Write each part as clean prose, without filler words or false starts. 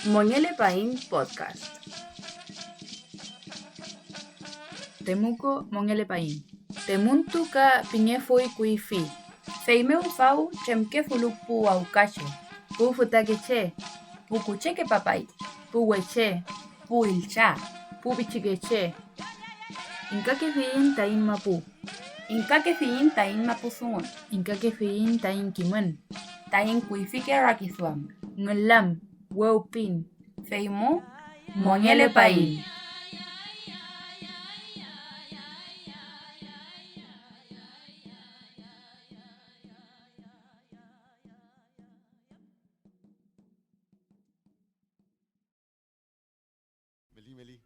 Mongele Paín Podcast. Temuco Mongele Paín. Temuntu ka piñefui kuifi. Feimeu fau chemke fulupu aucache. Pu futakeche. Pu kucheke papai. Pu weche. Pu ilcha. Pu bichikeche. Inka ke fiin tain mapu. Inka ke fiin tain mapusun. Inka ke fiin tain kimen. Tain kuifi ke rakisuam. Ngelam. Weupin. Feimu Mongele Paín. Meli.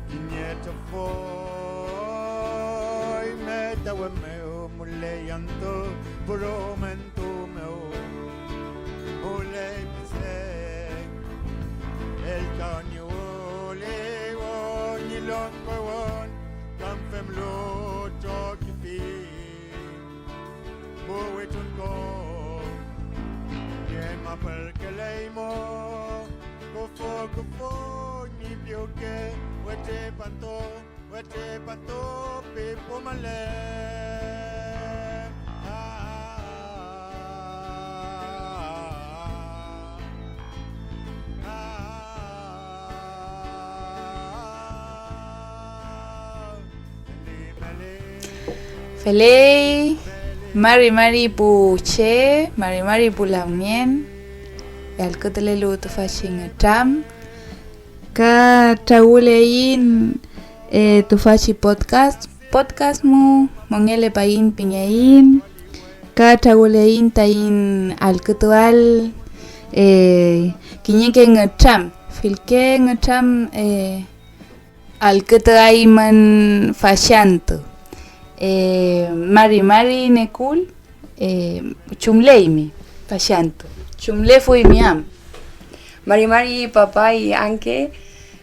Kinyeta foi meta we meu muleyanto bromento meu mulei pese el canyo le woni longo won kamfem lo chokipi bo wetun go ma perché lei mo go fo ni bioke wete panto pe pomale Felei, mari puche, mari pulamien, alcotelelu tu facing tram, ka taulein tu faci podcast mu, Mongele Paín pinyain, ka taulein tain alcotual, kinyeke ngetram, filke ngetram alcotuai man fascianto. Mari nekul chumleimi pashanto chumle fui miam Mari papai anke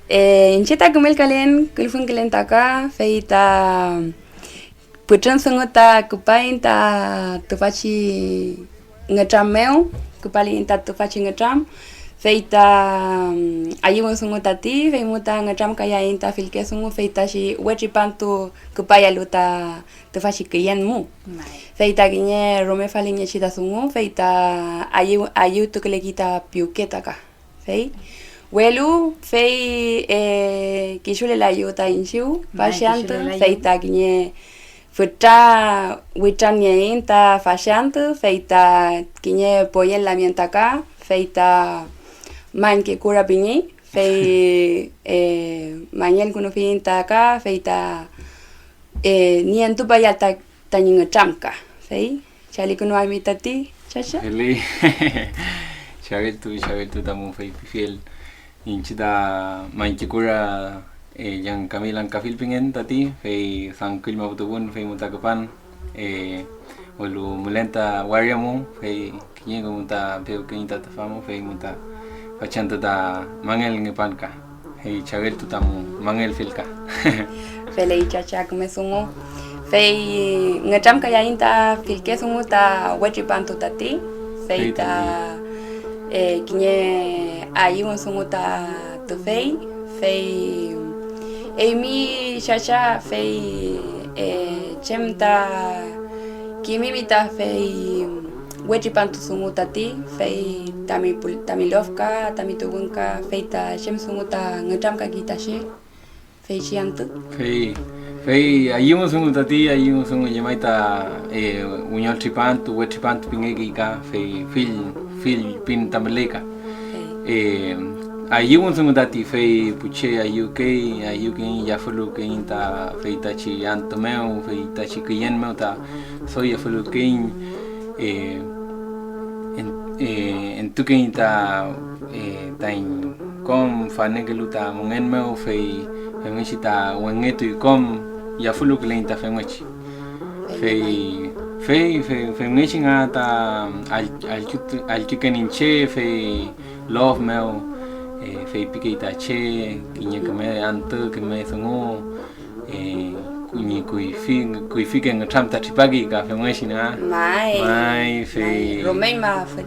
incheta kumel kalen kulfun kalen taka feita putran sungota kupain ta tufachi ngatrameu kupali ta tufachi ngatram feita ayun sungota ti feimuta ngatram kaya inta filke sungu feita shi wechipantu kupaya luta tufachi kiyan mu feita giñe rome falinye chita sungu feita ayu tukle kita piuketa ka fei welu fei kishule la yuta inchu pashantu feita giñe futa witanye inta fashantu feita giñe poyen la mientaka feita man que cura piñi fei mañel kuno finta ka feita ni en tu paya ta taninga chamka fei chali kuno amitati chacha Eli Chabel tu tamu fei fiel inchida man que cura yang kamilang kafil pingen tati fei sangkil mabutubun fei mutakapan olu mulenta wariamu fei kinye muta peu kinita tafamu fei muta Pachanta da mangel ngepan ka. Hei Chabel tu tamu mangel filka. Felei chacha kume sungu. Fei ngacham kaya inta filke sungu ta wechipantu tati. Fei ta kinye ayun sungu ta tu fei. Fei mi chacha fei chemta kimimita fei wechipantu sungu tati fei tamilovka tamitubunka feita shem sungu ta ngacham ka gitashi fei chiantu fei ayun sungu tati ayun sungu yamaita unyol tripantu wechipantu pingegi ka fei fil pin tameleka ayun sungutati fei puche ayuke ya fulu ke ta fei ta chi antomeu fei ta chi kien meu ta soy ya fulu ke en tu ke ta tain kom fanegeluta mungen meu fei ngishita wengetu kom ya fulu ke ta fei ngachi fei ngishinga ta al chukeninche fei love meu fei pikita che kinya kame antu kame songo kunyi kuifi ke ngam ta tipagi ka fe ngashina mai fei Romain ma fe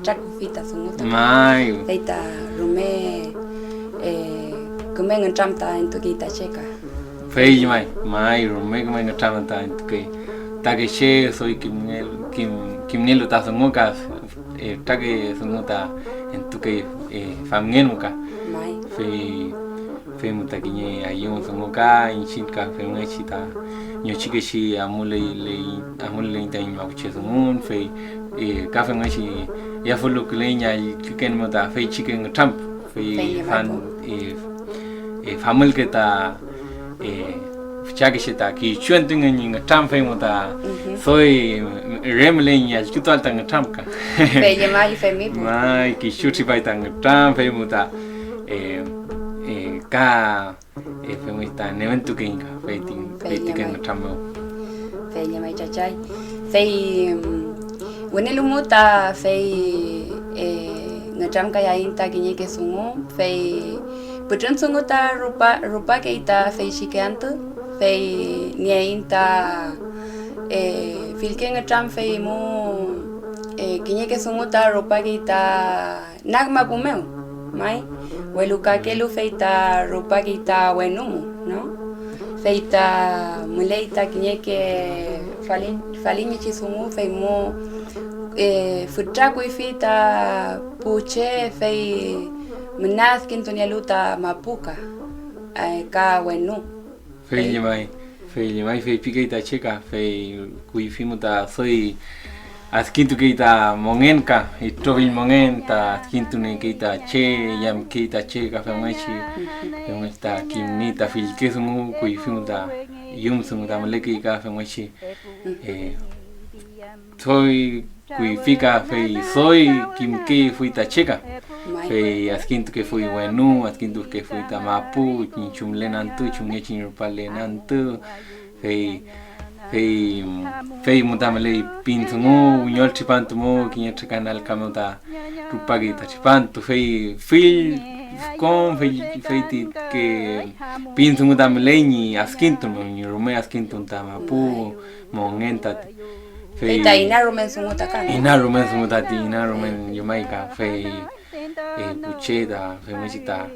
chak fita songo ta mai fei ta Rome kame ngam ta into kita cheka fei mai Rome kame ngam ta into ke ta ke che soy kimnelo ta songo ka ta ke songo ta into ke famngen ka mai fe mutakinye ayon songoka inchinka fe ngachita nyochike shi amule ta inma kuchezo mun fe ka fe ngachi ya fulu klenya chicken mota fe chicken trump fe fan famul keta chake shita ki chuentinga ninga trump fe mota soy remlenya chutal tanga trump ka fe yemai fe mi mai ki chuti bai tanga trump fe mota ka feminista neventu kinga feiting kan tamo fe yemai chachai fe wenelumuta fe ngacham kaya inta kinye ke sungo fe putun sungo ta rupa ke ita fe shikantu fe nieinta filke ngacham fe mo kinye ke sungo ta rupa ke ita nagma pumeu mai weluka ke lu feita rupa ke ita wenumu no feita muleita kinye ke falin chisumu fe mo futra ku fita puche fe menas kintonia luta mapuka ka wenu fei mai fei pikeita cheka fei kuifimuta soy askintu keita mongenka itrovil mongenta askintu ne keita che yam keita che ka famachi ta kimnita filkesungu kuifimuta yumsunguta maleki ka famachi soy kuifika fei soy kimke fuita cheka fei askintu ke fui wenu askintu ke fuita mapu chumlenantu chumnechin rupalenantu fei mutamale pintungu unyol chipantumo kinya canal kamuta rupagi ta chipantu fei con fei ti ke pintungu tamale ni askintu ni rume askintu tamapu mongenta fei ta ina rumen sumuta kan ina rumen Jamaica fei pucheda fei musita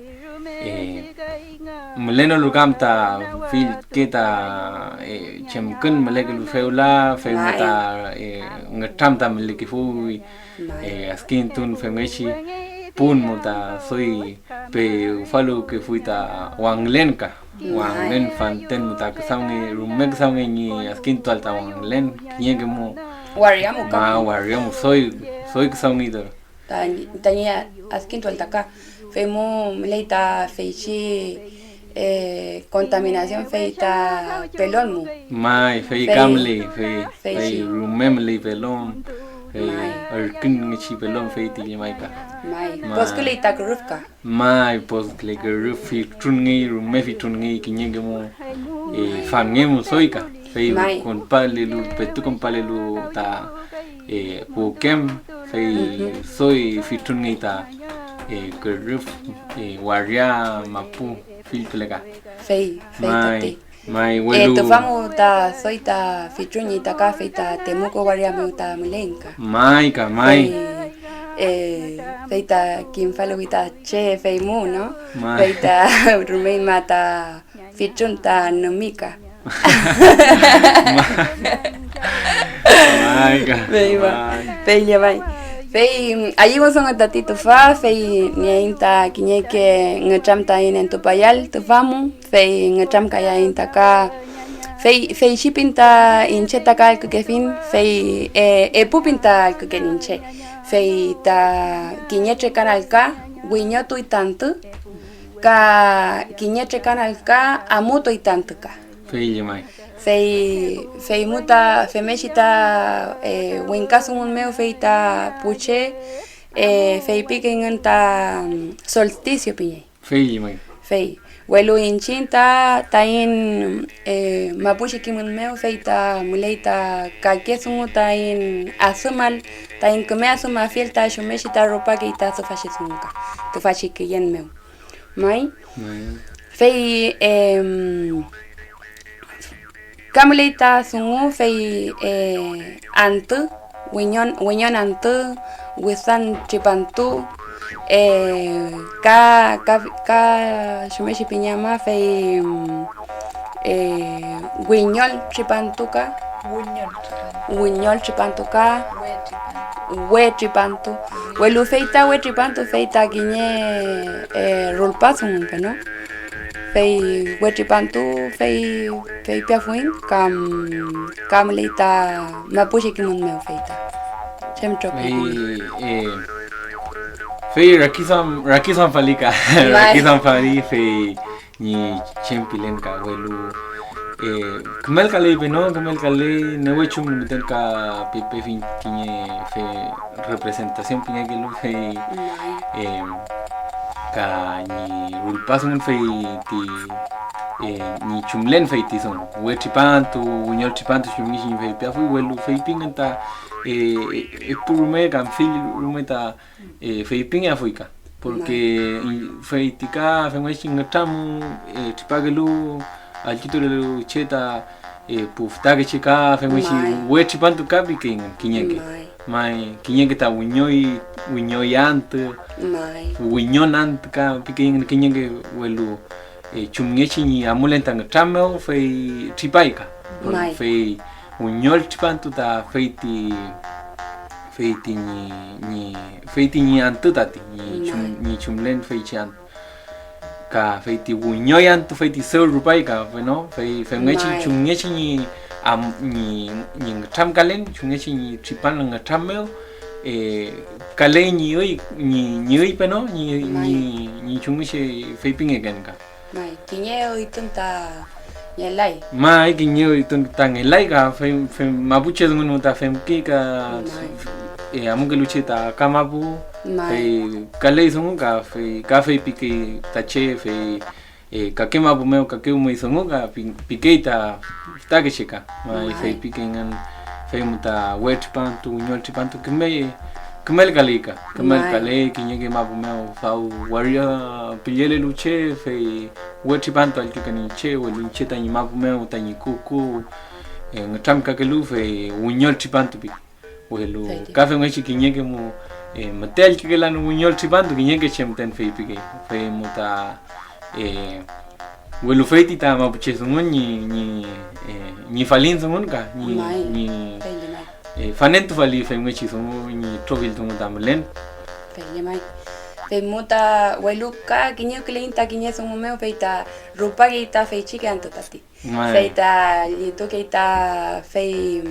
muleno lugamta fil keta chemkun malekul feula femata ngatamta maleki fui askintun femeshi pun muta soy pe falu ke fuita wanglen fanten muta kasangi rumek sangi ni askintu alta wanglen nyege mu wariamu soy kasangi do tanya askintu alta ka femo leita feichi contaminación feita pelón mu mai fei kamle fei rumemle pelón fei arkin ngichi pelón fei ti Jamaica mai poskuleita grufka mai poskuleita grufi trungi rumefi trungi kinyege mu fangemu soika fei con palelu petu con palelu ta pukem fei soy fitrungi ta gruf waria mapu filplega fei tati mai welu tu famu ta soita fitrungi ta cafe ta temuco waria meuta mulenka mai feita kim faluita che feimu no feita rumei mata fitrunta numika fei allí vos son tatito fa fei nienta kinyeke ngacham ta en tu payal tu famu fei ngacham kaya inta ka fei shipinta incheta ka ke fin fei pupinta ke ninche fei ta kinyeche kanal ka guiño tu tanto ka kiñeche canal ka amuto y tanto ka Fei mai. fei muta femechita wincaso un meu feita puche fei piquen ta solsticio piñe Fei mai. fei Welu inchinta tain mapuche kimun meu feita muleita kalkesungu tain asumal tain kome asuma fiel ta shumeshita ropa que ita sufashisunga tu fashi que yen meu mai fei kamuleita sungu fei antu winyon antu wisan chipantu ka shumeshi piñama fei guiñol chipantuka guiñol chipantuka we chipantu welu feita feita guiñe rulpasun no fei we chipantu fei piafuin kam leita mapuche kimun meu feita chemchoki Fei rakisam falika rakisam fali fei ni chempilen ka welu kemel kale beno kemel kale newechum miten ka pepe fin tiene fe representación piña que lo fei ka ni ulpasun fei ti ni chumlen fei ti son wechipantu uñol chipantu chumni fei pia fui welu fei pingenta purume kan fil rumeta fei pinga fuika porque fei tika fe mechin ngatamu tipagelu altitolo cheta pufta que chica fe mechin we chipantu kabi kinyeke mai kinyeke ta uñoi ant uñonant ka pikin kinyeke welu chumngechi ni amulenta ngatamu fei tipaika fei uñol chipantu ta feiti ni antutati ni chumlen feichan ka feiti uñoyan tu feiti sol rupai ka bueno fengechi chumngechi ni ngam kalen chumngechi ni chipan ngamel kalen ni oi peno ni chumngechi feiping egen ka mai kiñeo itunta Yelai. Mai kinyo itun tang elai ka fem mapuche dungun ta fem ki ka amu ke luche ta kamapu fe kale sungu ka fe pike ta che fe ka ke mapu meu ka ke umo sungu ka pike ta ke cheka mai fe pike ngan fe muta wet pantu nyol pantu kemel kale kinyo ke mapu meu fau warrior pillele luche fe wet pantu al que ni che o luche ta ni mapu meu ta ni kuku ngam ka ke lu fe unyol pantu pi welu ka fe ngi kinyo ke mu matel ke la no unyol pantu kinyo ke chemten fe pike fe muta welu fe ti ta mapu che sungun ni falin sungun ka ni fanentu fali fe ngi sungun ni trovil tungu tamlen fe mai fe muta weluka kinyo kleinta kinyo sungu meu feita rupa geita fe chike antotati feita lito keita fe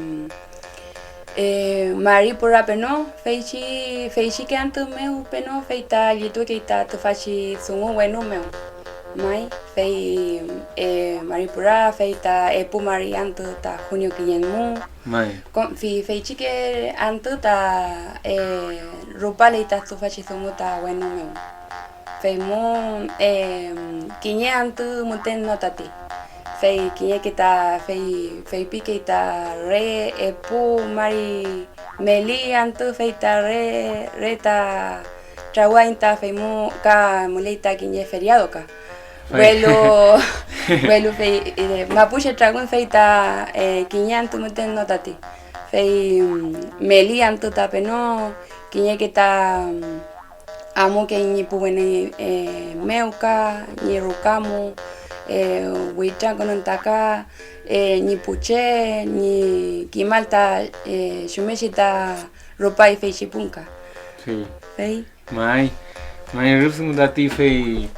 mari pura peno feichi que antu meu peno feita lito keita to fachi sungu wenu meu mai fei mari pura feita epu mari antu ta junio kiyenmu mai con feichi que antu ta rupa leita to fachi sungu ta wenu meu feimu kinye antu muten notati fei kinye kita fei pike ta re epu mari meli antu feita re ta trawainta feimu ka mulita kinye feriado ka Welu fei mapuche tragun feita kinye antu muten notati fei meli antu ta peno kinye kita amo que ni puene meuka ni rukamu wita konon taka ni puche ni kimalta shumeshita ropa y feichi punka sí fei mai rupsung dati fei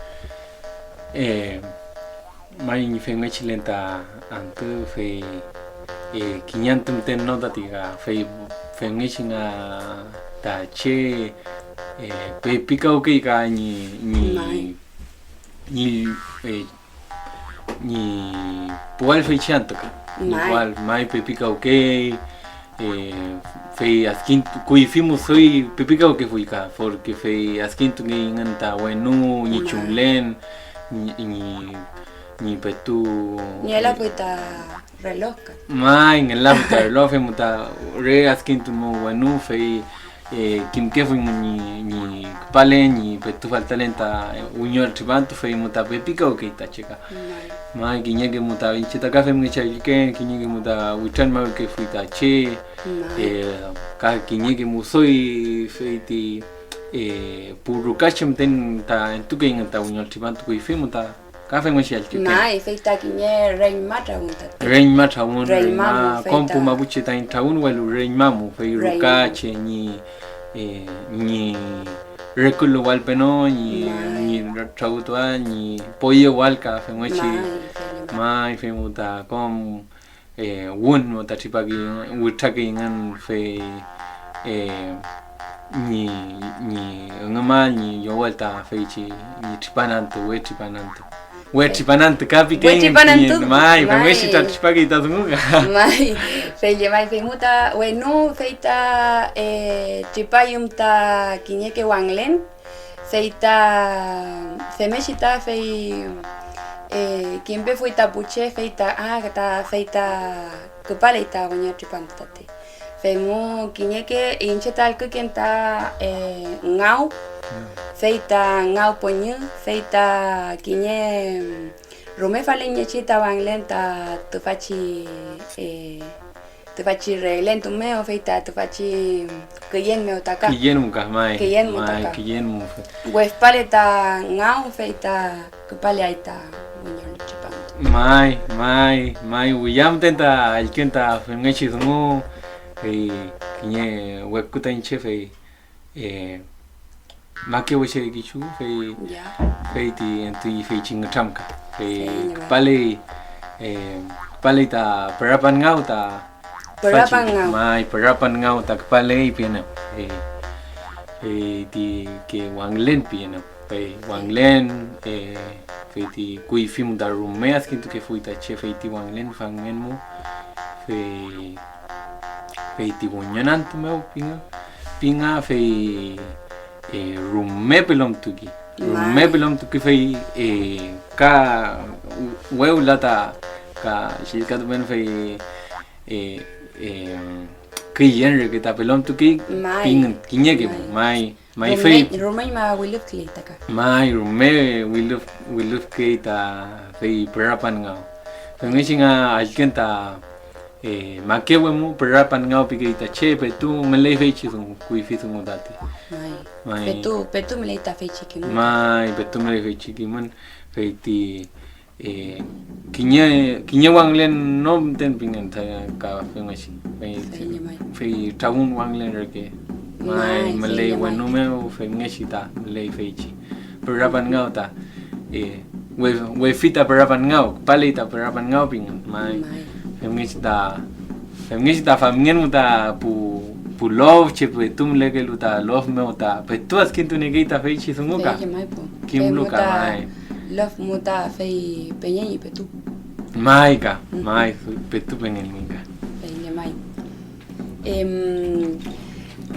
mai ni fei ngachilenta antu fei kinyantum ten no dati ga fei ngachinga ta che pe pika okay ka ni pual fei chanto ka ni pual mai pe pika okay fei askin kui fimu soi pe pika okay fui ka porque fei askin tu ngi nganta wenu ni chumlen ni petu ni la puta reloj ka mai ngela puta reloj fe muta re askin tu mo wenu fei kim ke fui ni pale ni petu falta lenta uñol tribantu fei muta pe pika okay ta cheka mai kinyege muta inchita ka fem ngicha ke kinyege muta witan ma ke fui ta che ka kinyege musoi fei ti puru kachim ten ta entuke ngata uñol tribantu ko ife muta ka fem ngicha che mai fei ta kinye rein mata unta rein mata un ma kompu mabuche ta intaun welu rein mamu fei rukache ni reculu walpeno ni trautua ni pollo walka femochi mai femuta kom wun mota tipagi wutaki ngan fe ni ngama ni yowalta feichi ni tripananto wetripananto kapi ke mai femochi ta tipagi ta zunga mai feye mai femuta wenu feita tripayum ta kinyeke wanglen feita femeshita fei kimbe fuita buche feita ta feita kupaleita wanya tripantate femu kinyeke inchetal kukenta ngau feita ngau ponyu feita kinye rome faleñe chita wanglen ta tufachi relento meo feita tufachi kiyen meo taka kiyen muka mai kiyen mutaka kiyen mu wes paleta ngau feita kupale aita uñol chipanto mai uyam tenta alkenta fengechi dungu kinye wekuta inche fe make wese gichu fe ti enti fe chingatamka fe pale ta perapan ngau ta perapan ngau ta pale piana ti ke wanglen piana fe wanglen fe ti kui film da rumeas kintu ke fuita che fe ti wanglen fangen mo fe ti wonyanant meu pinga fe rume pelom tuki fe ka weu lata ka shilkat ben fe kiyen re kita pelom tuki ping kinyege mai fe rume ma wiluf klita ka mai rume wiluf kita fe perapan ngau fengishinga alkenta makewemu perapan ngau pikita che petu melei fechi sung kui fi sung dati mai petu melei ta fechi ki mai petu melei fechi ki mun feiti kinya wanglen nom ten pingen ta ka fengashi fei taun wanglen reke mai melei wanume fengashi ta melei fechi perapan ngau ta we fita perapan ngau palita perapan ngau pingen mai Femngista famingen muta pu love che petum lege luta love me muta petuas kintu negita feichi sunguka kim luka mai love muta fei peñi petu mai petu pengen minga peñi mai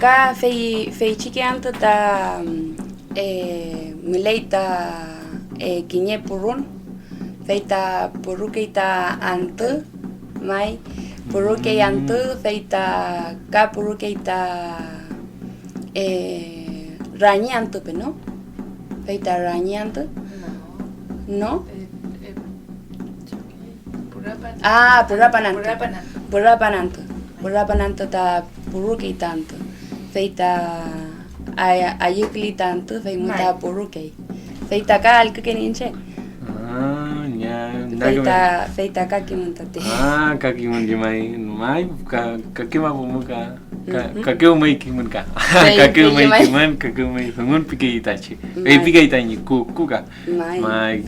ka fei chiki anto ta mileita kinye purun feita purukeita anto mai puruke anto feita ka purukeita rañi anto pe no feita rañi anto no purapan anto ta purukeita anto feita ayukli tanto feita puruke feita ka alku keninche feita kaki muntate kaki mundi mai kakima pumuka kakeu mai kimunka kakeu mai kiman kakeu mai sungun pike itachi pike itani kuka mai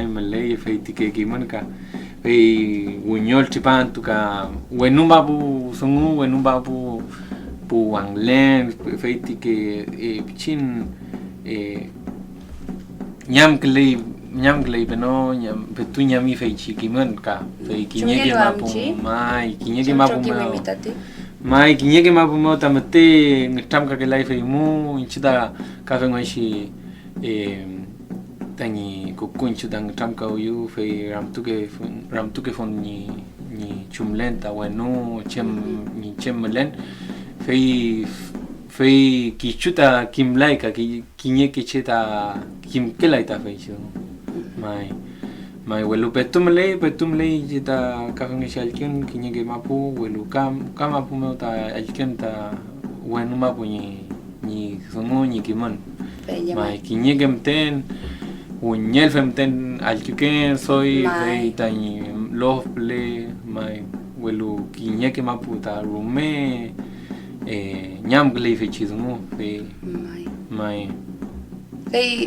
malay feiti ke kimunka uñol chipantuka wenumbabu sungu wenumbabu puang len feiti ke pichin nyam klei beno nyam betu nyami feichi kimen ka fei kinyege mapu mai kinyege mapu mai kinyege mapu mo tamate ngitam ka kelai fei mu inchida ka fe ngaishi tangi kukunchu dang tam ka uyu fei ramtuke fon ni chumlenta wenu chem melen fei kichuta kimlai ka kinye kicheta kim kelai ta fei chu mai welu petumle jita ka ngi shalkin kinye ge mapu welu kam mapu mo ta alken ta wenu mapu ni songo ni kimon mai kinye gemten unyel femten alken soy fei tani lofle mai welu kinye ke mapu ta rume nyam glei fe chizmu fe mai fei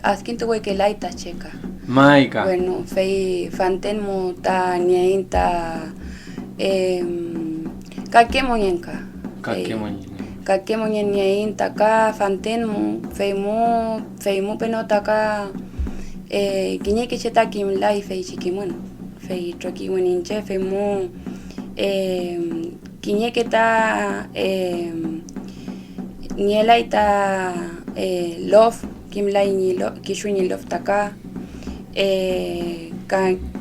askinto we que laita checa mai ka bueno fei fanten mu ta nienta kakemonyenka nienta ka fanten mu fei mu penota ka kinye que cheta kim lai fei chikimun fei troki weninche fei mu kinye que ta niela ita love kimlai ni lo kishuni love taka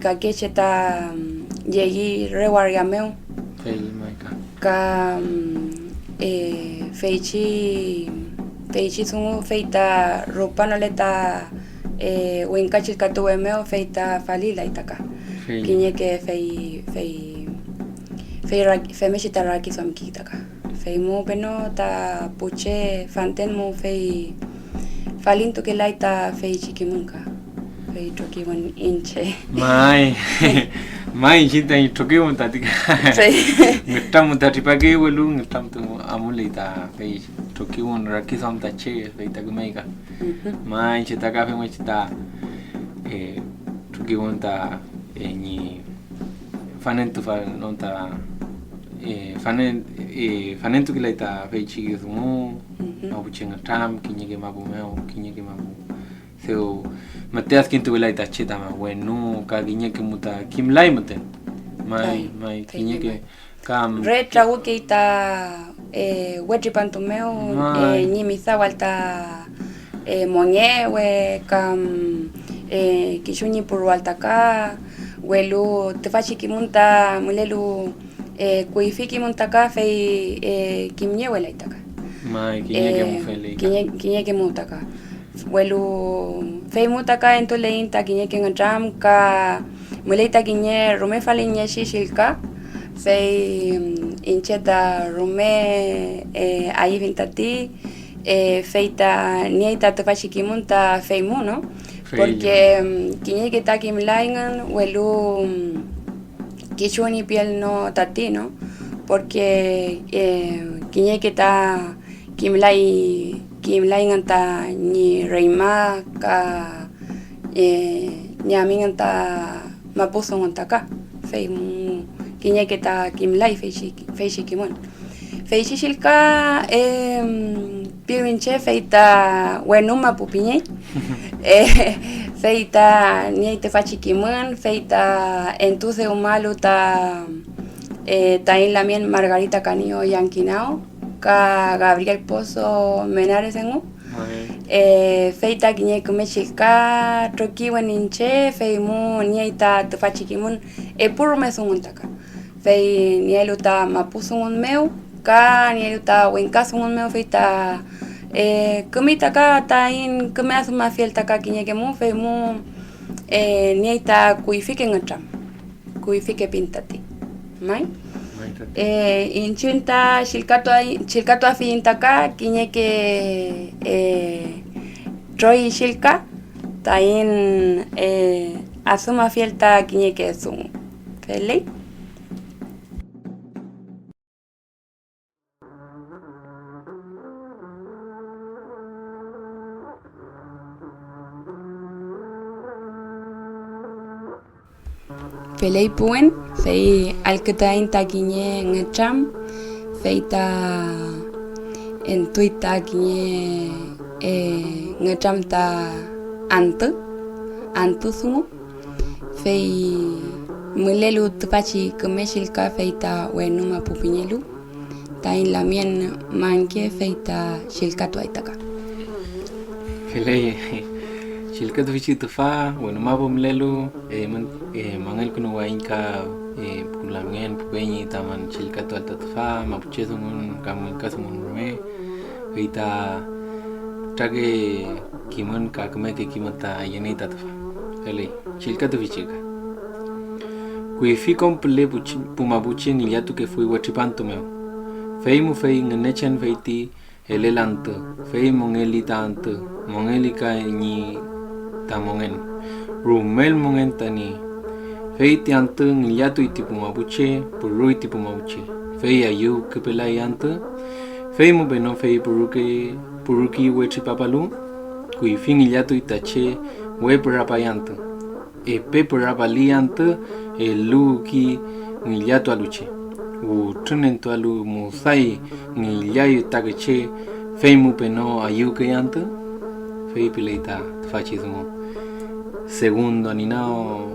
ka kecheta yegi rewargameu ka feichi sungu feita ropa no leta wenkachi katuemeo feita falila itaka kinye que fei meshita raki somkitaka fei mu peno ta puche fanten mu fei falinto que laita fei chikimunka fei toki wan inche mai chita i toki un tatika ngitam tatipage welu ngitam tu amulita fei toki un raki som ta che fei tagmaiga mai chita ka fei chita toki un ta ni fanen tu fa non ta fanen tu kilaita fei chigizumu mabuchenga tam kinyege mabu seu mateas kintu kilaita chita ma wenu ka kinyege muta kimlai mate mai kinyege kam re trago que ita wechi pantumeo ni misa walta monye we kam kishuni por walta ka welu te fachi kimunta mulelu kuifiki muntaka fei kimye wela itaka mai kinyege mu fele kinyege mutaka welu fei mutaka entole inta kinyege ngam ka muleita kinye rume fale nye shishilka fei incheta rume ayi vintati feita nieta te fachi kimunta fei mu no porque kinyege ta kimlaingan welu kichuni piel no tatino porque kiñe que ta kimlai nganta ni reima ka nyami nganta mapuso nganta ka fei mu kiñe que ta kimlai fei kimon fei shilka pirinche feita wenuma pupiñe feita ni te fachi kimon feita entuce umalu ta en la mien Margarita Canio Yanquinao ka Gabriel Pozo Menares engu feita kiñe kume chilka troki weninche feimu nieta te fachi kimon puro mesuntaka fei nieluta mapusungun meu ka nieluta wenkasungun meu feita kumita ka tain kume asuma fiel taka kiñe que mu fei mu nieta kuifike ngacham kuifike pintati mai inchinta shilkato afinta ka kiñe que troi shilka tain asuma fiel ta kiñe que sun feli Pelei puen, fei alketain takiñe ngecham, feita en Twitter kinye ngechamta antu sungu fei mulelu tupachi kumeshilka feita wenuma pupinyelu tain lamien manke feita shilka tuaitaka Felay shilka tufichi tufa wenuma pumlelu mangel kuno wainka pulamien pupenyi taman shilka tuata tufa mapuche sungun kamunka sungun rume feita tage kimon kakmeke kimota yenita tufa Felay shilka tufichika Kuifi komple pumabuche ni yatu que fui wachipanto meo. Fei mu fei ngenechen feiti elelanto. Fei mongeli tanto. Mongeli ka ni tamongen. Rumel mongen tani. Fei tianto ni yatu iti pumabuche. Puru iti pumabuche. Fei ayu que pelai anto. Fei mu beno fei puruki wachipapalu. Kuifi ni yatu itache weperapayanto. Epe perapalianto. Luki ngilyatu aluche utunento alu musai ngilyayu tagache feimu peno ayuke yanto fei pileita tfachismo segundo ninao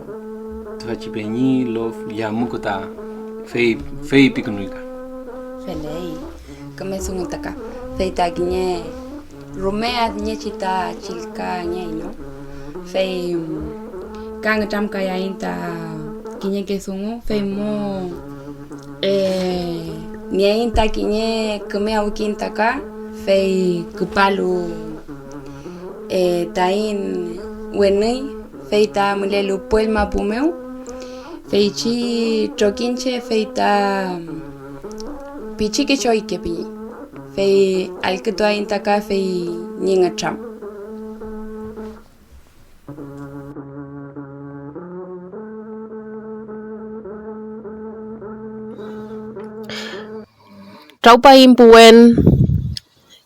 tfachipeñi lof yamukota fei pikunuika Felay kamesungutaka feita kinye rumea kinye chita chilka nyaino fei kang tam kaya inta kinye kesungu fei mo niainta kinye kumea ukinta ka fei kupalu tain wenei fei ta mulelu puel mapumeu fei chi trokinche fei ta pichi ke choi ke pi fei alkitoa inta ka fei ninga cham Traupa impuen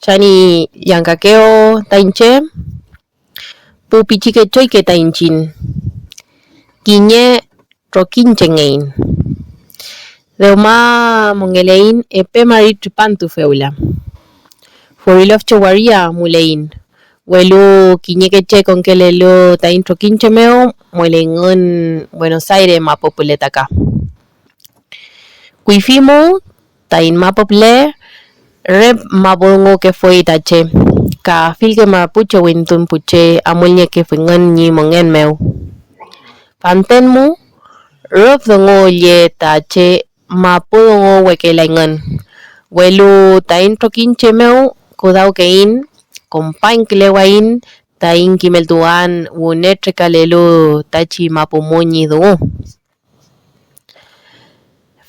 chani yankakeo tainche pu pichike choy ke tainchin kinye trokinchengein Deuma mongelein epe mari tripantu feula Forilof chewaria mulein Welu kinye keche konkelelo tain trokinchemeo muelengon Buenos Aires mapopuletaka Kuifimu tain mapople rep mabongo ke foi tache ka fil ke mapuche wintun puche amulnya ke fingan ni mongen meu pantenmu rep dongo ye tache mapodongo wekelengan welu tain trokinche meu kodau kein kompain klewain tain kimeltuan unetre kalelo tachi mapomonyi do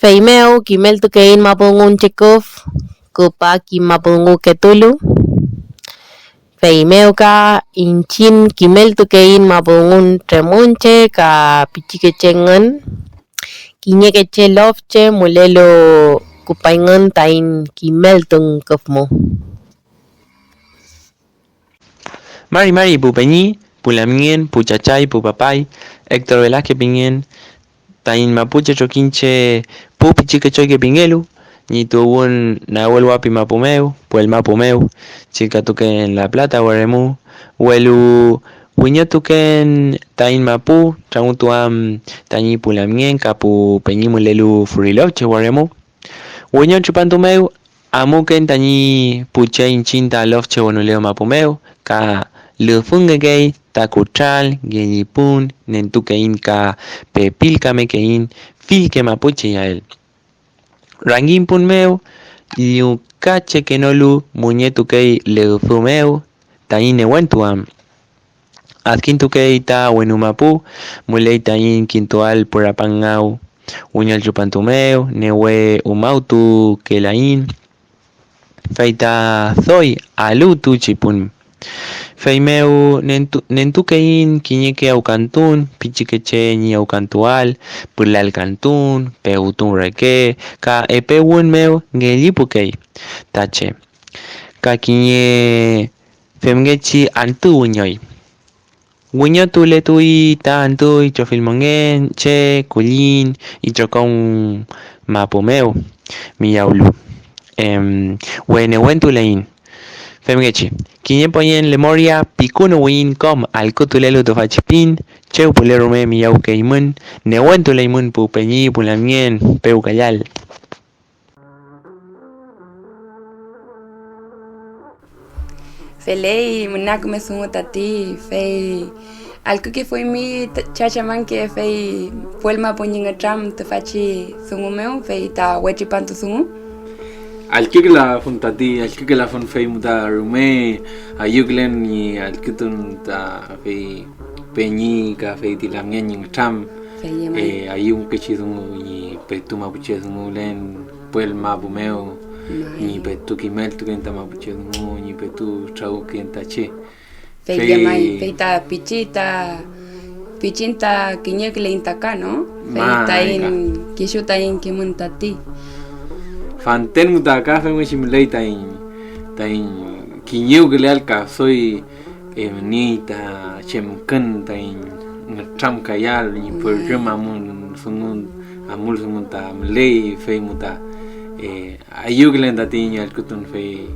Feimeo kimeltu kein mapungun Chekov kupa ki mapungu ketulu Feimeo ka inchin kimeltu kein mapungun tremunche ka pichikechengan kinyekeche lofche mulelo kupaingan tain kimeltung kofmo Mari pupeñi pulamien puchachay pupapay Héctor Velázquez piñen tain mapuche choquinche pupi chiquechoy que pinguelu ni tuun nahuel wapi mapumeu puel mapumeu chica tuque en La Plata guaremu huelu wiñatuken tain mapu tramutuam tañi pulamien capu peñimulelu furiloche guaremu wiño chupantumeu amuken tañi puche inchinta lofche bonuleo mapumeu ka lufungegei takuchal geyipun nentukein ka pepilkame kein filke mapuche yael rangin punmeu yukache kenolu muñetukei lefumeu taine wentuam adkintukei ta wenumapu mulei tain kintual purapangau uñal chupantumeu newe umautu kelain feita zoi alutu chipun Feimeu nentukein kiñeke aukantun pichikeche ni aukantual pulal kantun peutun reke ka epewun meu ngelipukei tache ka kiñe femgechi antu uñoy Wiño tule tui ta antu y chofilmongen che kulin y chocon mapumeu mi yaulu Wene wentulain. Femgechi. Kinye poyen lemoria pikuno win kom al kutulelo to fachpin. Cheu pulero me mi yau keimun. Ne wentulaimun pu peñi pulamien peu kayal. Felei munak me sungo tati fei algo que fue mi chachaman que fei fue el mapuñinga tram te fachi sungo meu fei ta wechi pantu sungo Alkikla fun tati, alkikla fun fei muta rume, ayuklen ni alkitun ta fei peñi ka fei tilamien ning tram. fei Ayun kechi sungo ni petu mapuche sungo len puel mapumeo. Ni petu kimel tu kenta mapuche sungo ni petu trau kenta che. fei yamai fei ta pichinta kinyek le intaka no fei ta in kishuta in kimun tati Fanten muta ka fei mweshi mlei tain kinyeu geleal ka soy ni ta chemken tain tram kayal ni program amun sungun amul sungun ta mlei fei muta ayuglen ta tin al kutun fei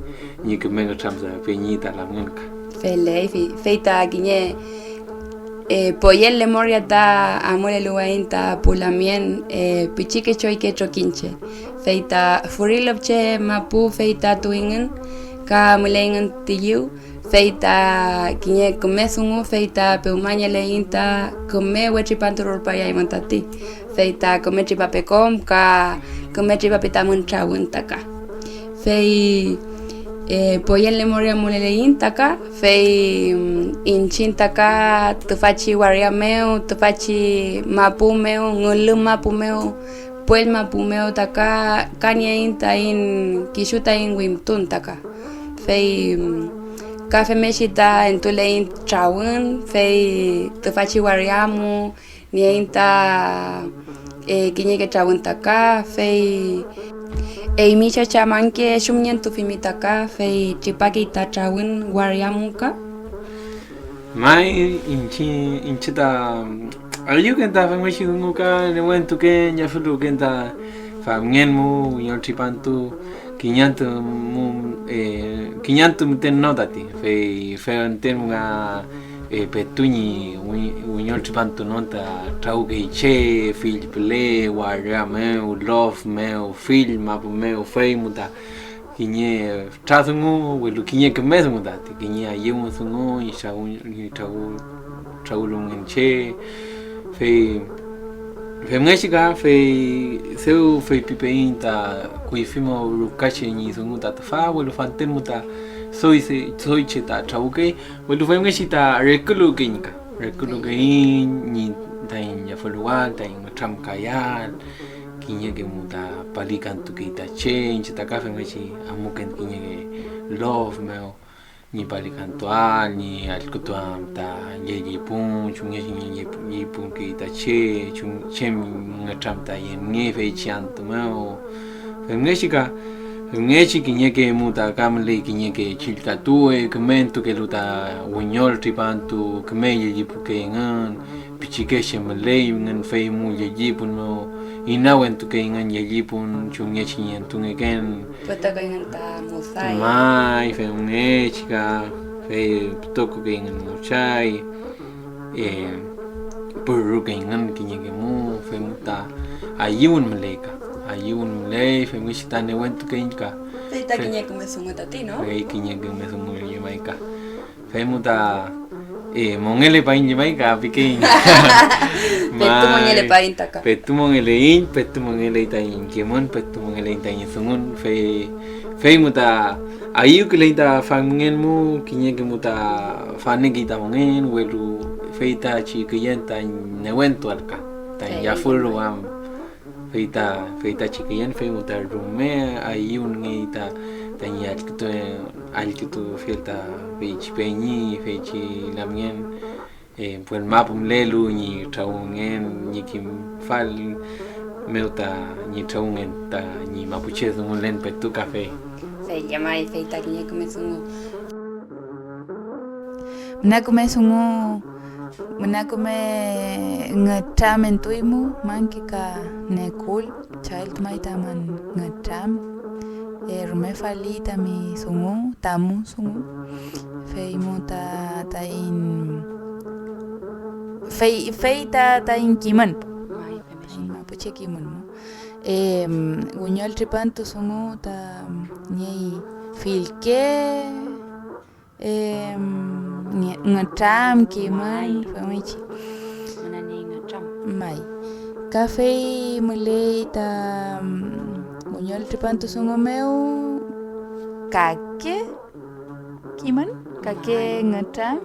ni kemen tram sa fei ni ta la munka Felei fei ta kinye poyel le moria ta amole luain ta pulamien pichike choy ke chokinche feita furilopche mapu feita tuingen ka mulengen tiu feita kinye komesungu feita peumaña leinta come wechi panturur paya imantati feita come chipapekom ka come chipapitamun chawun taka fei poyen le moria mulelein taka fei inchin taka tufachi waria meu tufachi mapu meu ngulum mapu meu pues mapu meu taka kanya inta in kishuta in wimtun taka fei kafe meshita entulein chawun fei tufachi wariamu nienta kinye ke chawun taka fei mi chachaman que shumnien tu fimitaka fei chipaki ta chawin wariamuka mai inchita ayu kenta fa meshi nguka ne wentu ke nyafulu kenta fa ngenmu yon chipantu kinyantu mten notati fei antenga petuñi unyor chipantu nota trauke che fil ple warra meu love meu film mapu meu fei muta kinye trasungu welu kinye kemes muta kinye ayemu sungu ni traulung enche fei ngashika fei seu fei pipeinta kuifimo rukache ni sungu ta fa welu fanten muta soy cheta trauke welu fem ngashita rekulu kinka ni tain ya folwa tain tram kayal kinye ke muta palikan tu kita change ta ka fem ngashi amuken kinye ke love meu ni palikan to ni al kutuam ta ye pun chungye ye pun kita che chung chem ngatram ta ye ni fe chian tu meu fem ngashika Ngechi kinye ke muta kamle kinye ke chilta tuwe kemento ke luta wonyol tripantu kemeye jipu ke ngan pichike shemle ngan fei mu ye jipun mo inawen tu ke ngan ye jipun chungye chinyen tungeken pata ka ta musai mai fe ngechi ka fe toko ke ngan muchai puru ke ngan kinye ke mu fe muta ayun mleka ayun mlei fe mishita ne wentu ke inka feita kinye kumesungu tati no fe kinye ke mesungu ye maika fe muta mongele pain ye maika pikein petu mongele pain taka petu mongele tain kemon petu mongele tain sungun fe muta ayu ke leita fangen mu kinye ke muta fane kita mongen welu feita chi kiyenta ne wentu alka tan ya fulu am feita chikiyan fe muta rume ayun ngita tanya alkitu fielta feichi peñi feichi lamien pues mapum lelu ni traungen ni kim fal meuta ni traungen ta ni mapuche un len petu café se llama feita kinye kumesungu Menakome ngetam entuimu mangki ka nekul child maitaman ngetam rume fali tami sungu tamu sungu fei mo ta in fei ta in kiman Mai femeshi. mapuche kiman mo gunyol tripanto sungu ta nyei filke ngatram kiman femechi Manani ngacham. mai cafe mulei ta gunyol tripanto sungu meu kake kiman kake ngatram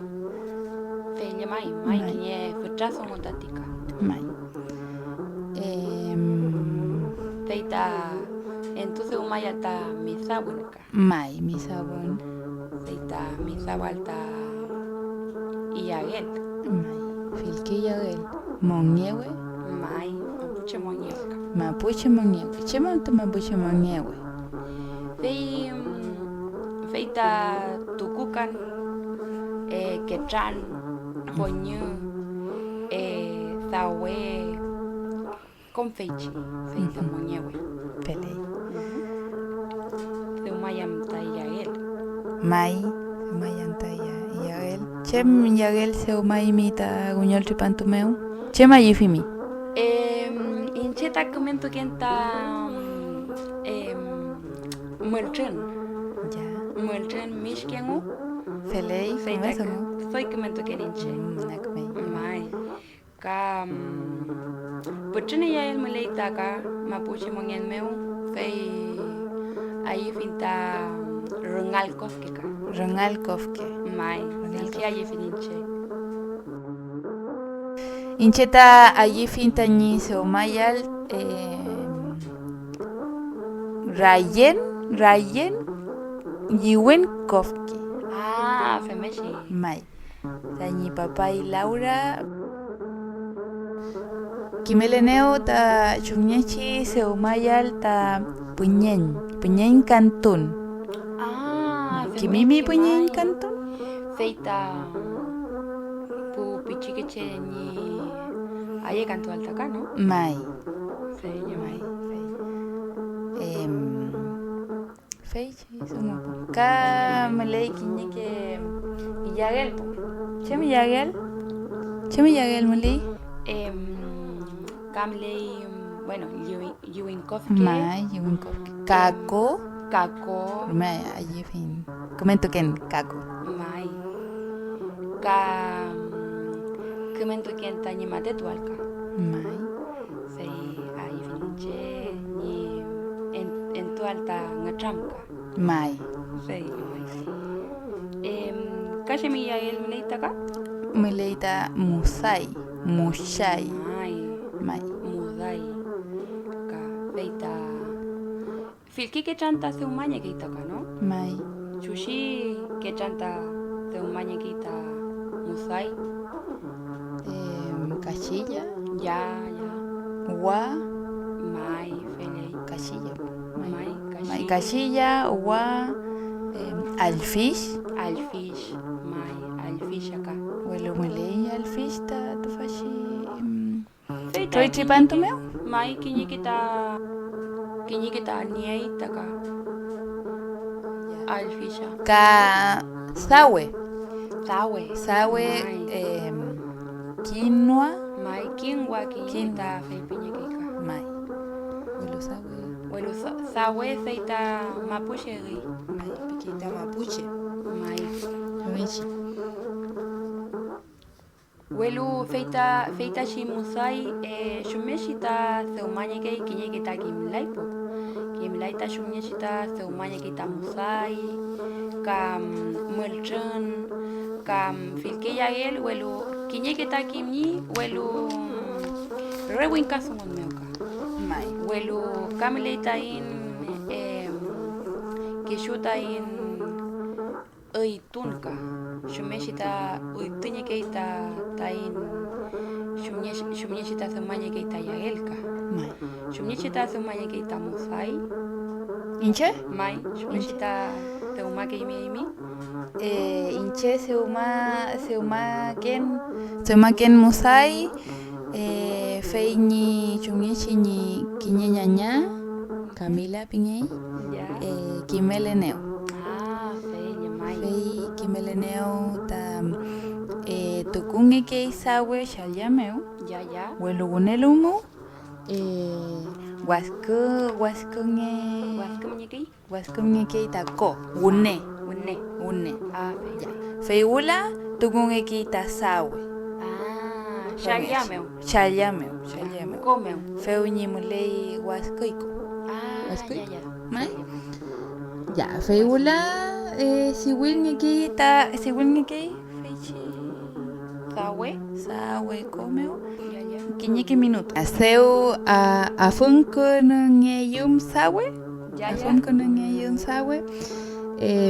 Feile mai Mai. kinye futraso ngotatika. mai Feita entonces umaya ta misabunka. mai mi sabon Feita misabalta iagel. mai filke yagel monyewe Mai mapuche monyeka. mapuche monyewe chema ta mapuche monyewe Fei feita tukukan ketran ponyu sawe konfeichi feita monyewe. pele Se umayam ta iagel. mai mayanta yagel chem yagel se mai mita gunyol tripanto meu chema yifimi Incheta comento que enta Mulchen mishkengu felei feita feita soy comento que ninche nakmei mai ka puchene ya el meleita ka mapuche mongen meu fei ahí finta rungal kofkeka rangal kofke mai que ahí fininche incheta allí finta ni se mayal rayen yiwen kofke femeshi mai tañi papá y Laura kimeleneo ta chumñechi se mayal ta puñen cantón kimimi puñen cantón feita pu pichiqueche ni aye canto alta acá, ¿no? mai Feño mai. fei sumo ka malay kinye ke yagel po chemi yagel malay Camley, bueno, Yuinkowski, mai yun ko kako Kako, mai aye fin comento ken kako Mai, Ka, Kumento Kenta ni Matetualka, mai Fei, Ai Finche, ni en tu alta Ngachamka, mai Fei, Kashemi el Neitaka, Meleita mushai Mai, mai Mudai, Ka, Feita, Filki que chanta se umaña que itaka, ¿no? mai Chushi que chanta se umaña que ita Musai, cachilla ya, wa Mai, Fele, cachilla Mai, mai Kashi, cachilla wa alfish Alfish, Mai, Alfish acá. welo melei alfish ta tu fashi Feita, Toi tripanto meu Mai, Kiñiquita Niei, Taka, Alfisha, ka sawe Sawe, Mai quinoa Mai, Kingwa, Kiñiquita, Feipiñequika. mai welo sawe Bueno, Sawe, Feita, Mapuche, mai pikita mapuche Mai. wichi Welu feita shimusai shumeshita seumanyeke kinyekita kimlaipo. Kimlaita shumeshita seumanyekita musai kam mulchen kam filkeya el welu kinyekita kimni welu rewin kasungon meuka. mai Welu kamleita in kishuta in tunka shumeshita uitinyekeita tain shumeshita semanyekeita yaelka mai shumeshita semanyekeita musai inche mai shumeshita seumake imi inche seuma ken musai feini chungichi ni kinyeñaña Camila Piñey, Ya. Kimeleneo. Ah, fei nyamai. Fei Kimeleneo ta tukunge ke isawe shalyameu. Ya ya. Welugunelumu. Waskunge Waskum ke ta ko. Une. Unne. Ah, fei. Ya. Feiula tukunge ke ta sawe. Ah, shalyameu. Shalyameu. Comeu. Feu nyimulei waskuiko. Ah, Waskuik? ya ya. Mai? Ya, feula siwilniki feichi sawe komeu Ya ya. kinyiki minuto. Aseu afunkunungeyum sawe. Ya ya. Afunkunungeyum sawe.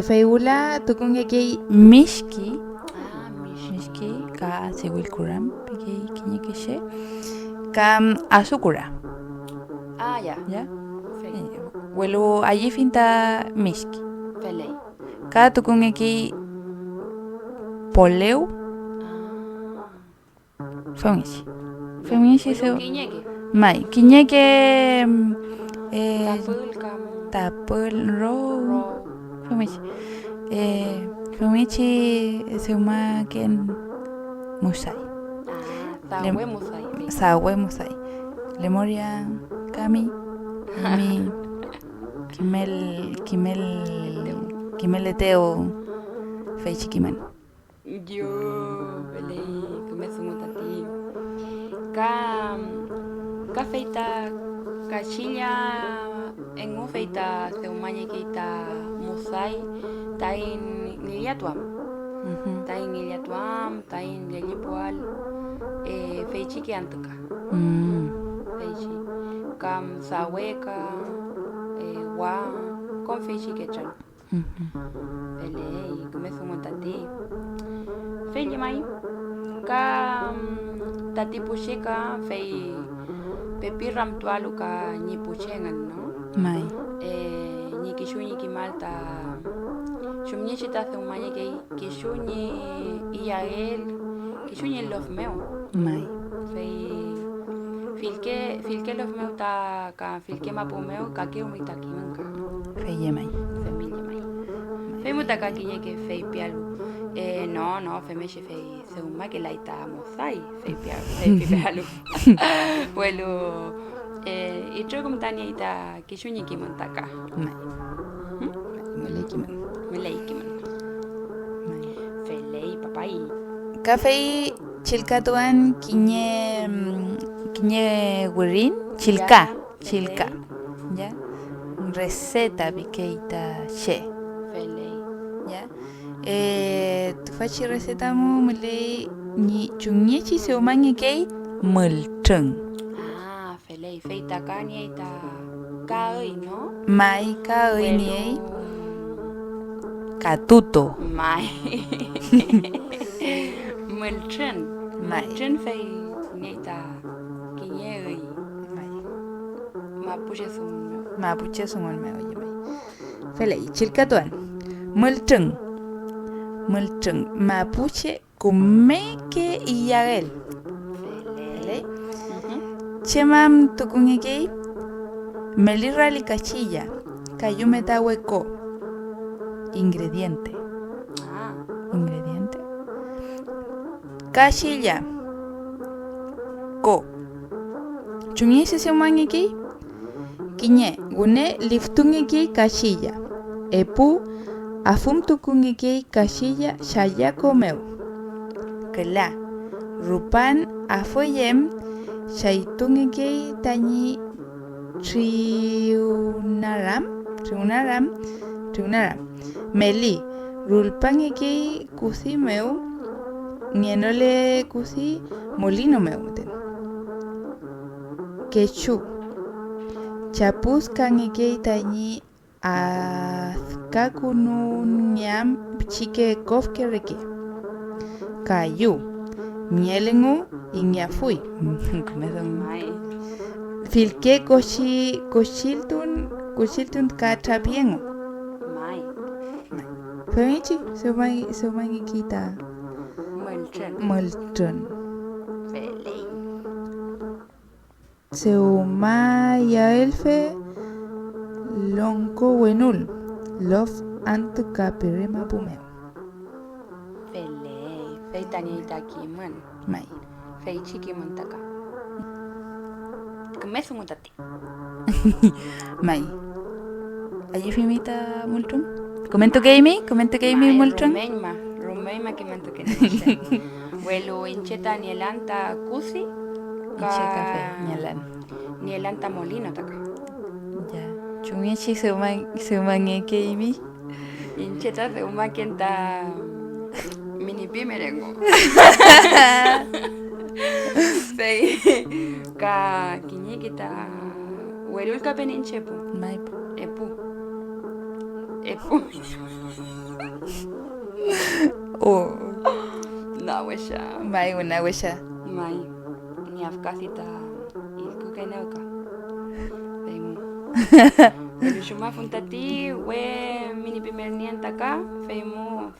Feula tukungeki mishki. Ah, Mishki ka siwil kuram piki kinyiki she. Kam asukura. Ah, ya. Ya. Fei. Welu allí finta mishki. Felei. Ka tukungeki poleu. Feunishi seu. Kinyeki. Mai, kinyeke Tapul kam. tapul ro. Ro. Feunishi seuma ken musai. Ah, tawe musai. Sawe musai. Lemoria kami kimeleteo feichikiman. Yo, felei. Kumesungu tati. Ka feita kachilla en un feita seumañe keita musai tain niliatuam. Tain niliatuam, tain lelipual. Feichi que antuka. Feichi. Kam saweka wa con feichi que chan. Felei, kumesungu tati. Fei mai. Ka tati pushika fei pepiram tualu ka ni puchengan no Mai. ni kishuni ki malta shumni chita se umanye ke kishuni iael kishuni love meu Mai. fei filke love meu ta ka filke mapu meu ka ke umita kimanka Feye mai. familia mai fei mutaka kinye ke fei pialu no, femeche fei se umma que laita mosai fei pialu. Bueno, y yo como tania ita kishuni kimantaka. Mai. Melekiman. Melaikiman. Felei papai. Kafei chilkatuan kinye gurin chilka. Ya. Receta bikeita she. Felei. Ya. Tufachi receta mu mulei ni chungyechi seumangi kei mulcheng. Ah, felei feita kania ita kai no. Mai ka ni katuto. Mai. Mulchen. Mai. Mulchen fei nita kinyei. Mai. Mapuche sum. Mapuche sungon me oye mai. Felei chilkatuan. Mulcheng. Mapuche kumeke iyagel. Felei. Chemam tukungekei melirali kachilla kayumeta hueco. Ingrediente. Kachilla ko chungisi semangeki kinye gune liftungeki kachilla epu afum tukungeki kachilla shaya komeu kela rupan afoyem shaitungeki tani triunaram meli rulpangeki kusi meu nienole kusi molino meu kechu chapus kangeki tani azkakununyam chike kofke reke kayu mielengu inyafui Mai. filke koshiltun ka trapiengo Mai. Femichi seumai kita mulchun Felei. seumai ya elfe Longko wenul. Love antu kapirema pumeo. Fei tani itaki man. Mai. Fei chiki man taka. Kemesu mutati. Mai. Ayi fimita multum? Comento gaming multum? Rumeima que manto que Welu incheta ni elanta kusi. Inche café, Ni elanta molino taka. Ya. Chumiechi seumang gaming. Incheta se uma quenta mini pimerengo. Fei ka kinyi kita welul ka peninchepu. Mai. Epu. Oh. Na wesha. Mai una wesha. Mai. Ni afkasita ilku keneuka. Feimu. Welu shuma funtati we mini pimernian taka. Feimu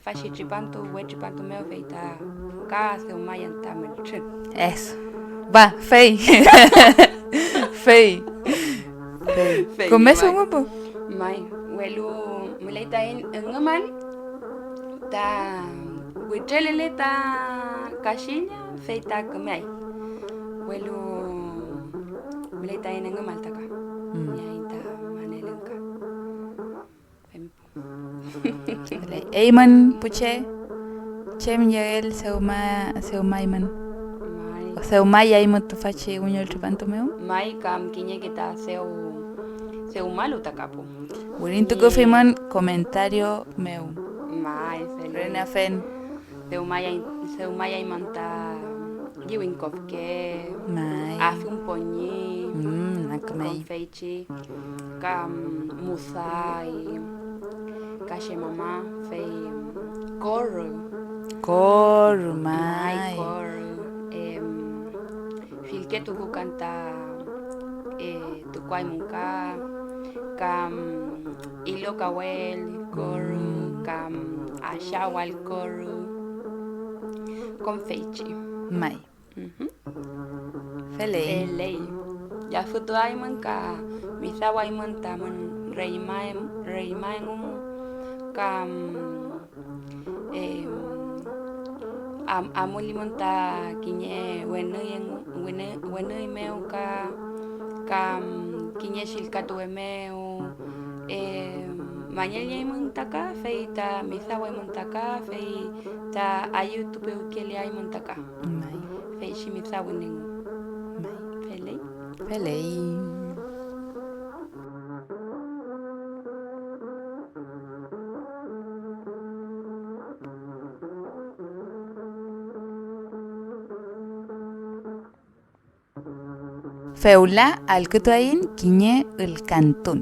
fashi chipantu we chipantu meu feita. Ka se umayan tamelchen. Eso. Va, fei. Fei. Começa uma po. Mai, welu muleta in ngaman ta witelele ta kashinya feita kumai. Welu muleta in ngamal taka. Ya ita manelenka. Eiman puche. Chem yael seuma iman. Mai, Seuma ya imut fache unyol chupanto meu. mai kam kinye kita seu malu takapu. Burin tu kofiman comentario meu. Mai, Rena fen. seu maya imanta giwinkov ke Mai. hace un poñi. Nakamei. Confeiti, ka musai, ka mama fei cor, Cor, mai mai. cor, filke tu canta, tu kwai munka, ka ilo kawel cor, ka ashawal cor, confeiti. Mai. Felei. Lei. Ya foto ay man ka misawa ay man ta man reimay ka amuli man ta kinye wenu meu ka kinye shilkatu meu mañana man ta ka feita misawa man ta ka feita ayu tu pe ukele ay man ta ka Mai. fei shi misawa ningu Mai. felei. Felei. Feula alkutuain kinye el cantón.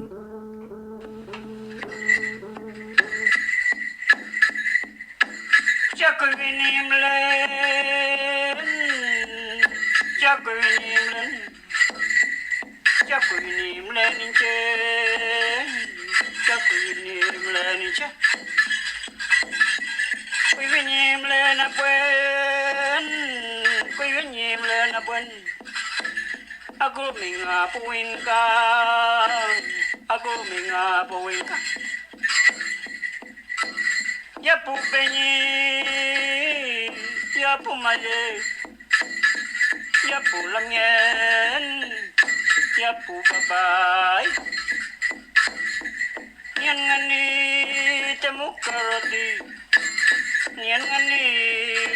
Aku mengapuinka, ya pu penyi, ya pu maye, ya pu lamien, ya pu babai, nyan ngani temu karoti, nyan ngani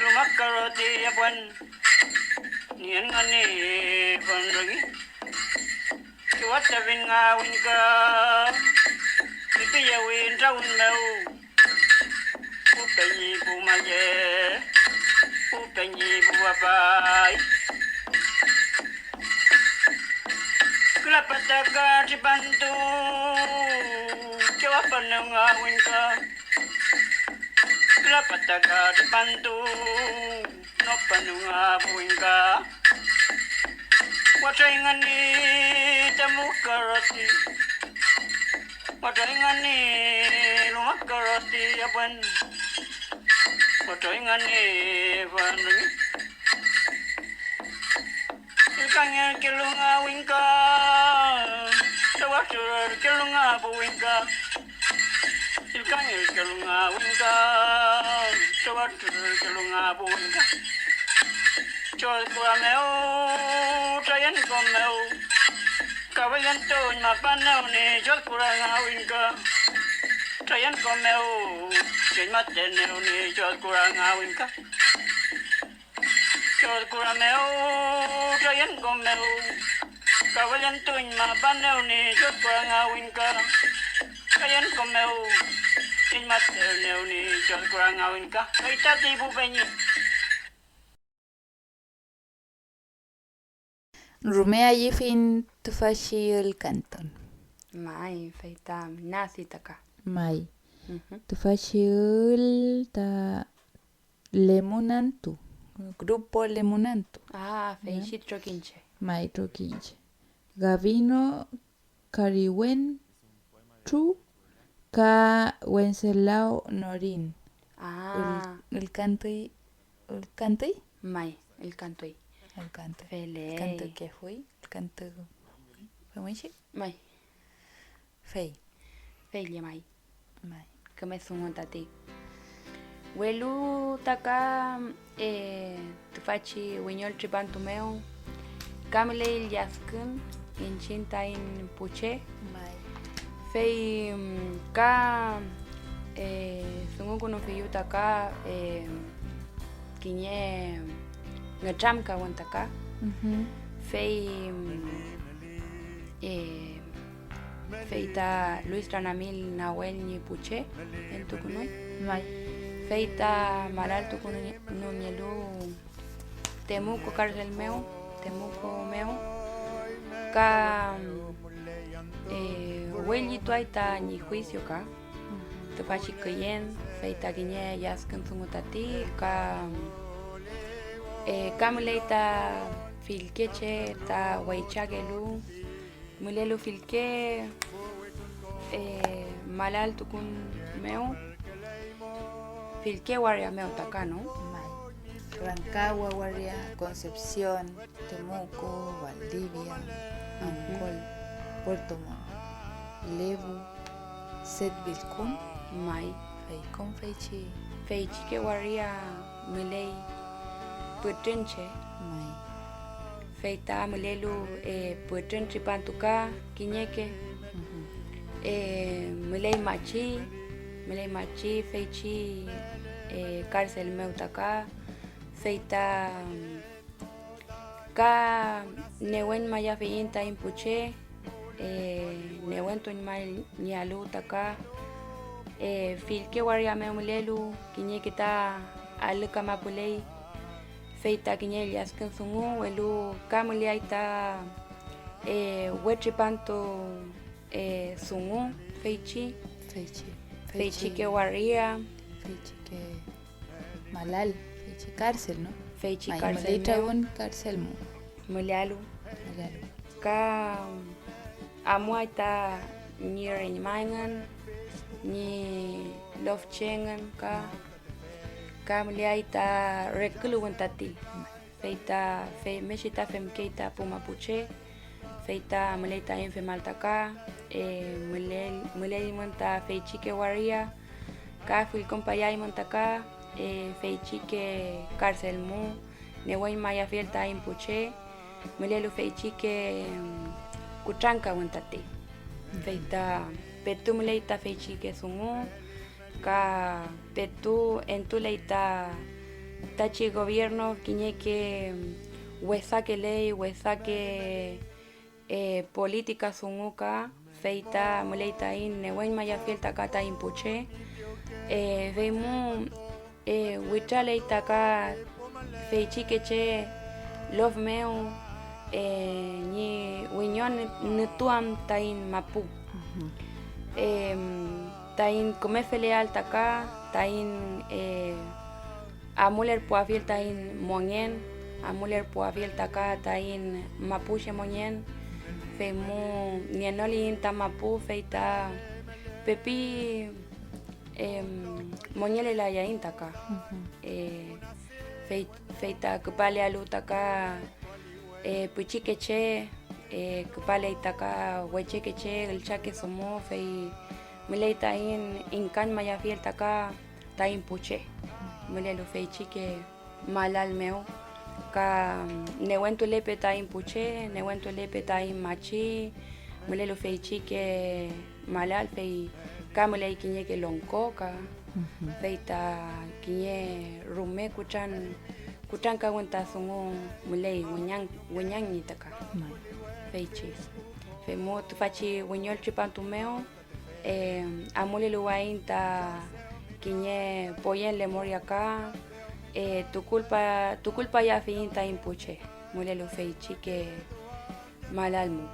rumah karoti ya buan. Nian ngani pandangi, cuat tawin ngawin ka, pipi yawin raun mau, upenyi pumaye, upenyi buabai, kelapa taga dibantu, cuat pandang ngawin ka, kelapa taga dibantu. No panunga buingka Watringani tamu karoti Watringani lumak karoti apan Watringani vanungi Ilkanya kilunga wingka Tawasur kilunga buinga ilkan ilkelunga winga tawat ilkelunga buinga chol kuameo trayan komeo kawayan to mapanao ni chol kuranga winga trayan komeo chen mateneo ni chol kuranga winga chol kuameo trayan komeo kawayan to mapanao ni chol kuranga winga trayan komeo chen mateneo ni chol kuranga winga kaita tibu benyi Rumea yifin tufashi el canton. Mai, feita nasi taka. Mai. Tufashi el ta lemonantu. Grupo lemonantu. Ah, feishi trokinche. Mai troquinche. Gavino Cariwen Tru Ka Wenceslao Norin. Ah, El cantoi. El cantoi. mai, el cantoi. El canto. Fele. El canto que fue. El canto. ¿Fue muy chico? Mai, Fei. feile mai. Mai. Kame sungon tati. Welu taka tufachi winyol tripan tumeo. Kamile il yaskun inchinta in puche. Mai. Fei ka sungon kuno fiyu taka kinye ngacham ka wantaka. Fei feita Luis Ranamil Nahuel ni puche en tukunoi. Mai. Feita maral tukuno nyelu temuco cárcel meu, temuco meu. Ka huelli tuaita ni juicio ka. Tupachi kayen feita ginye yaskan sungutati ka kamuleita filkeche ta waichagelu mulelu filke malal tukun meu filke waria meu takano Mai. Rancagua, Guardia, Concepción, Temuco, Valdivia, Angol, Puerto Montt, Lebu, Setvilcún, mai Feicón, Feichi, feichi ke waria mulei putrenche Mai. feita mulelu putrenche pantuka kinyeke mulei machi feichi cárcel meu taka feita ka newen maya feinta impuche newen tun mal nyalu taka filke waria meu mulelu kinyeke ta aluka mapulei feita kinye yaskan sungu welu kamuli aita wetripanto sungu feichi Feichi que waria Feichi que Malal, Feichi cárcel, ¿no? feichi Mai, cárcel Malita meu un cárcel mu. mulyalu Malalu. ka amuaita ni renymangan ni lofchengan ka muliaita rekuluwan tati feita fe meshita femkeita pumapuche feita muleita infemaltaka mulei monta feichique waria ka fui compayai montaka feichique cárcel mu newen maya fielta impuche mulelu feichique kuchanka wantati feita petu muleita feichique sungu ka petu entuleita tachi gobierno kiñeke huesaque ley huesaque política sunguka feita muleita in newen maya fielta kata impuche veimu huichaleita ka feichique che love meu ni wiñon nutuam tain mapu tain comefele alta ka tain amuler puafiel tain monyen amuler puafiel taka tain mapuche monyen femu nienoli inta mapu feita pepi monyele la ya inta ka feita kupale aluta ka puchique che kupale itaka weche keche el chaque somo fei mule in kan maya fiel taka tain puche mule lo fei chique malal meu ka newentu lepe tain puche newentu lepe tain machi mule lo fei chique malal fei ka mule kinye ke lonko ka fei ta kinye rume kuchan ka wenta songo mule wenyang ni taka feichis femo tu fachi wenyol chipantumeo amule luwain ta kinye poyen le moria ka tu culpa ya fin ta impuche mule lo feichi que malalmu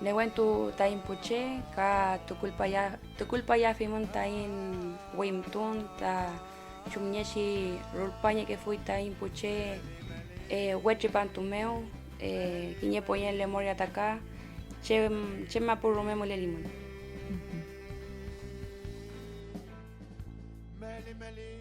newentu ta impuche ka tu culpa ya fin ta in wimtun ta chumnyeshi rulpaña que fui ta impuche wechi pantumeo kinye poyen le moria taka che mapurrume mole limon Meli, meli.